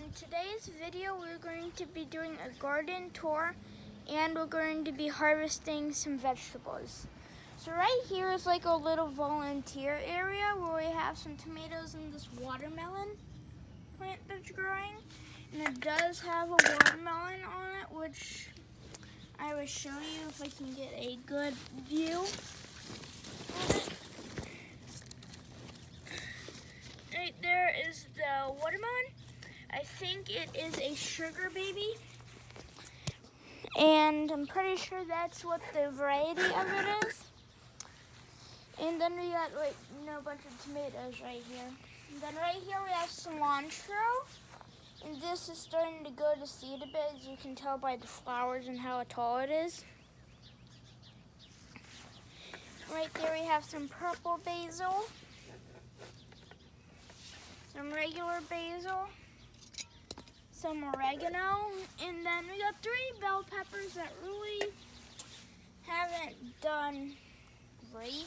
In today's video, we're going to be doing a garden tour and we're going to be harvesting some vegetables. So right here is like a little volunteer area where we have some tomatoes and this watermelon plant that's growing. And it does have a watermelon on it, which I will show you if I can get a good view of it. Right there is the watermelon. I think it is a sugar baby, and I'm pretty sure that's what the variety of it is. And then we got a bunch of tomatoes right here. And then right here we have cilantro, and this is starting to go to seed a bit, as you can tell by the flowers and how tall it is. Right there we have some purple basil, some regular basil, some oregano, and then we got 3 bell peppers that really haven't done great.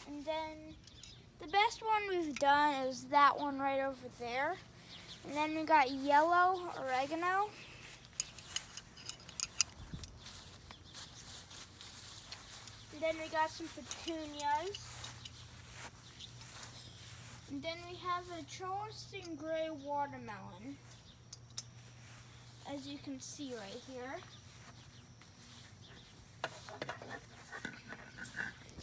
And then the best one we've done is that one right over there. And then we got yellow oregano. And then we got some petunias. And then we have a Charleston gray watermelon, as you can see right here.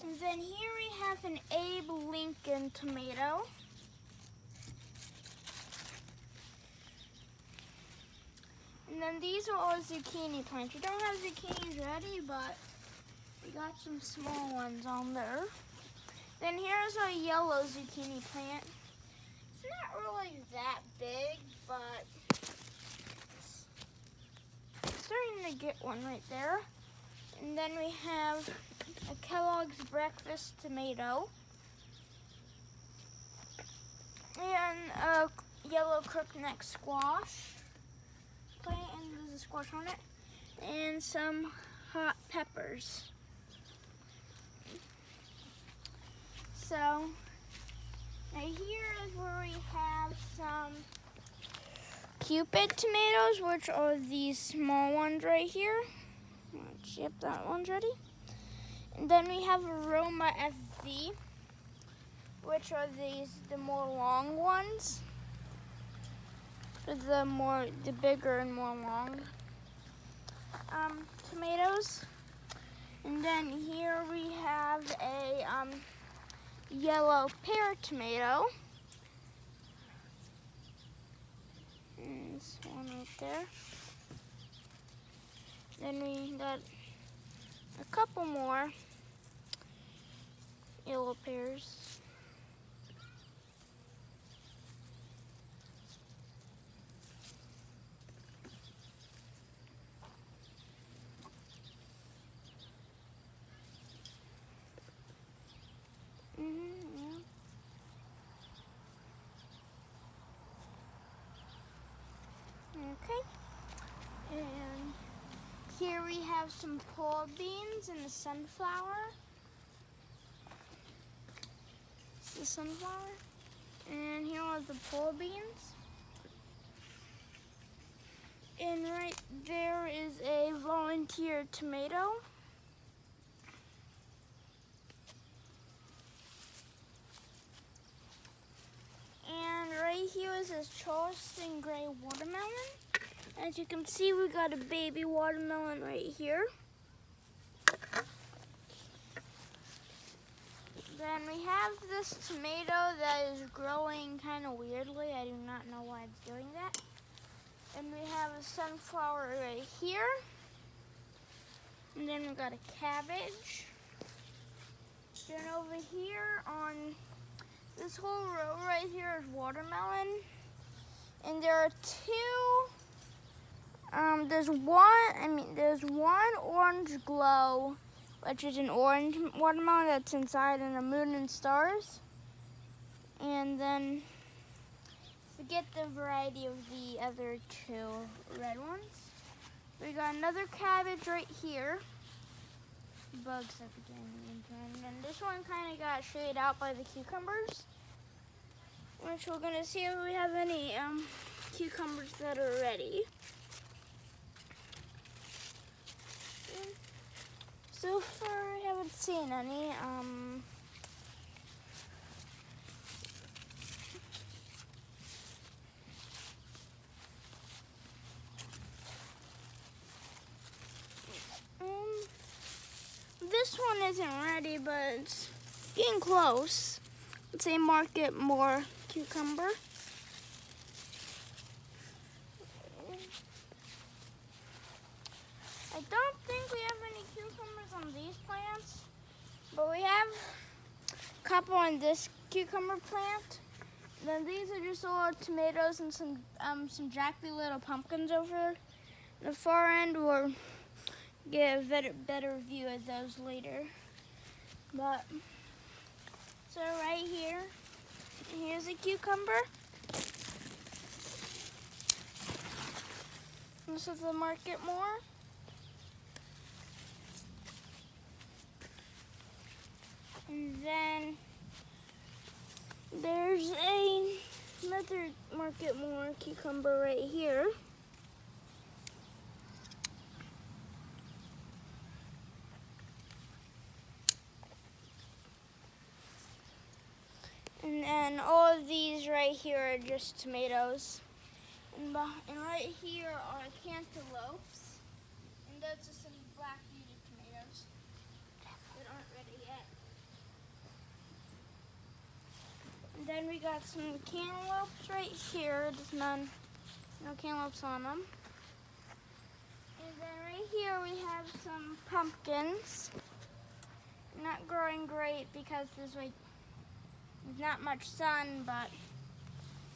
And then here we have an Abe Lincoln tomato. And then these are all zucchini plants. We don't have zucchinis ready, but we got some small ones on there. Then here's a yellow zucchini plant. It's not really that big, but it's starting to get one right there. And then we have a Kellogg's breakfast tomato and a yellow crookneck squash plant, and there's a squash on it, and some hot peppers. So right here is where we have some Cupid tomatoes, which are these small ones right here. Yep, that one's ready. And then we have Aroma FV, which are the more long ones, the bigger and more long tomatoes. And then here we have a yellow pear tomato. And this one right there. Then we got a couple more yellow pears. Okay, and here we have some pull beans and the sunflower. It's the sunflower. And here are the pull beans. And right there is a volunteer tomato. And right here is this Charleston gray watermelon. As you can see, we got a baby watermelon right here. Then we have this tomato that is growing kind of weirdly. I do not know why it's doing that. And we have a sunflower right here. And then we got a cabbage. Then over here on this whole row right here is watermelon. And there are 2. There's one orange glow, which is an orange watermelon that's inside, and a moon and stars. And then forget the variety of the other 2 red ones. We got another cabbage right here. Bugs are beginning to enter. And then this one kind of got shaded out by the cucumbers. which we're gonna see if we have any cucumbers that are ready. So far, I haven't seen any. This one isn't ready, but it's getting close. Let's say Market More cucumber. I don't think we have any cucumbers on these plants, but we have a couple on this cucumber plant. Then these are just all tomatoes and some jackly little pumpkins over the far end. We'll get a better view of those later. But so right here, here's a cucumber. This is the Market More. And then there's another Market More cucumber right here. And then all of these right here are just tomatoes. And right here are cantaloupes. And those are some black beauty tomatoes that aren't ready yet. And then we got some cantaloupes right here. There's no cantaloupes on them. And then right here we have some pumpkins. Not growing great because there's not much sun, but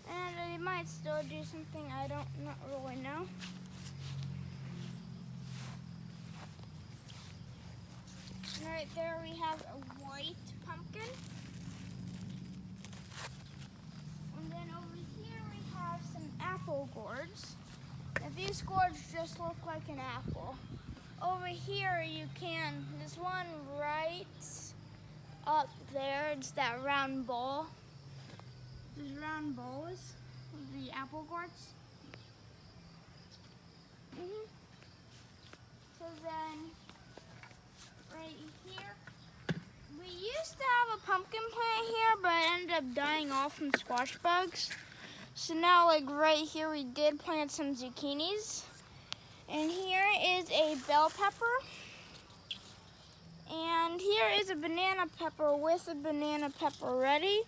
they might still do something. I don't really know. And right there we have a white pumpkin. And then over here we have some apple gourds. And these gourds just look like an apple. Over here there's one right up there. It's that round bowl. These round bowls of the apple gourds. So then right here, we used to have a pumpkin plant here, but it ended up dying off from squash bugs. So now right here we did plant some zucchinis. And here is a bell pepper. And here is a banana pepper with a banana pepper ready.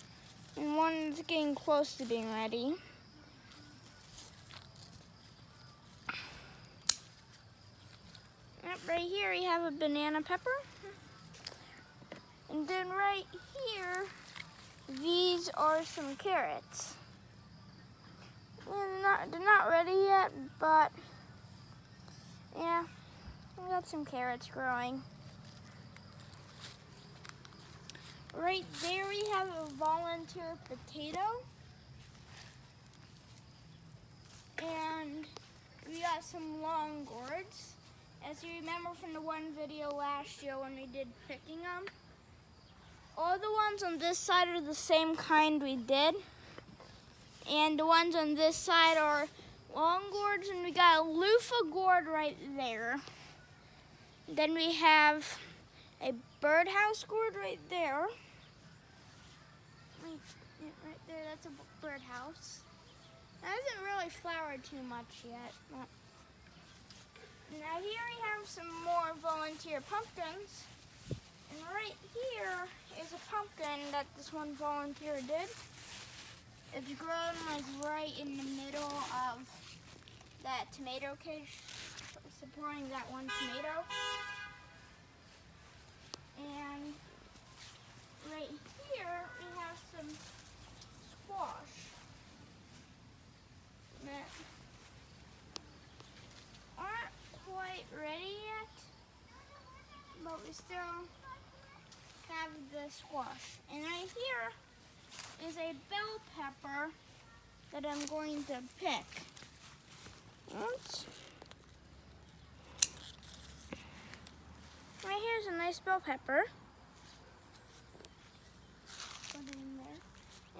And one that's getting close to being ready. Yep, right here we have a banana pepper. And then right here, these are some carrots. And they're not ready yet, but yeah, we got some carrots growing. Right there we have a volunteer potato. And we got some long gourds. As you remember from the one video last year when we did picking them. All the ones on this side are the same kind we did. And the ones on this side are long gourds, and we got a loofah gourd right there. Then we have a birdhouse gourd right there. Right there, that's a birdhouse. That hasn't really flowered too much yet. Now here we have some more volunteer pumpkins. And right here is a pumpkin that this one volunteer did. It's grown right in the middle of that tomato cage, supporting that one tomato. And right here we have some squash that aren't quite ready yet, but we still have the squash. And right here is a bell pepper that I'm going to pick. Oops. Right here's a nice bell pepper. Put it in there.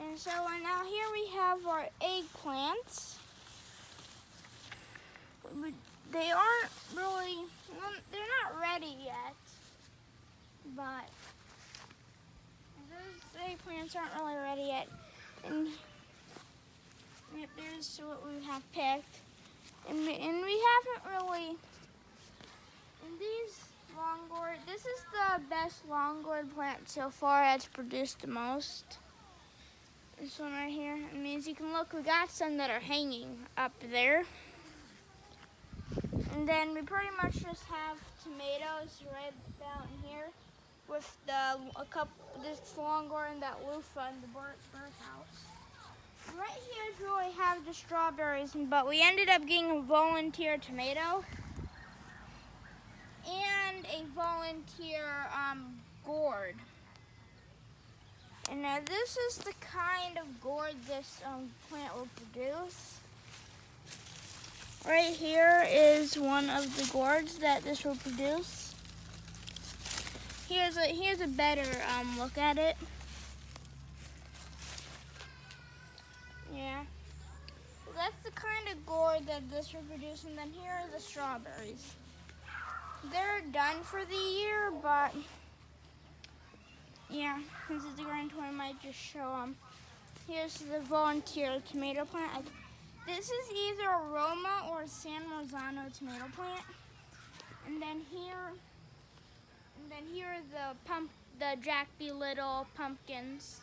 And So now here we have our eggplants. They aren't really, they're not ready yet, but those eggplants aren't really ready yet. And yep, there's what we have picked. And we haven't really, and these long gourd, this is the best long gourd plant so far that's produced the most. This one right here. It means you can look, we got some that are hanging up there. And then we pretty much just have tomatoes right down here with this long gourd and that loofah in the birdhouse. Right here is where we have the strawberries, but we ended up getting a volunteer tomato and a volunteer gourd. And now this is the kind of gourd this plant will produce. Right here is one of the gourds that this will produce. Here's a better look at it. Yeah. So that's the kind of gourd that this will produce, and then here are the strawberries. They're done for the year, but yeah, since it's a grand tour, I might just show them. Here's the volunteer tomato plant. This is either a Roma or a San Marzano tomato plant. And then here are the Jack B. Little pumpkins.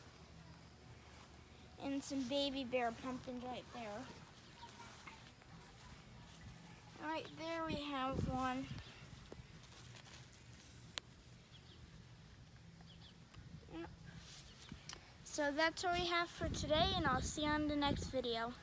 And some baby bear pumpkins right there. Right there we have one. So that's all we have for today, and I'll see you on the next video.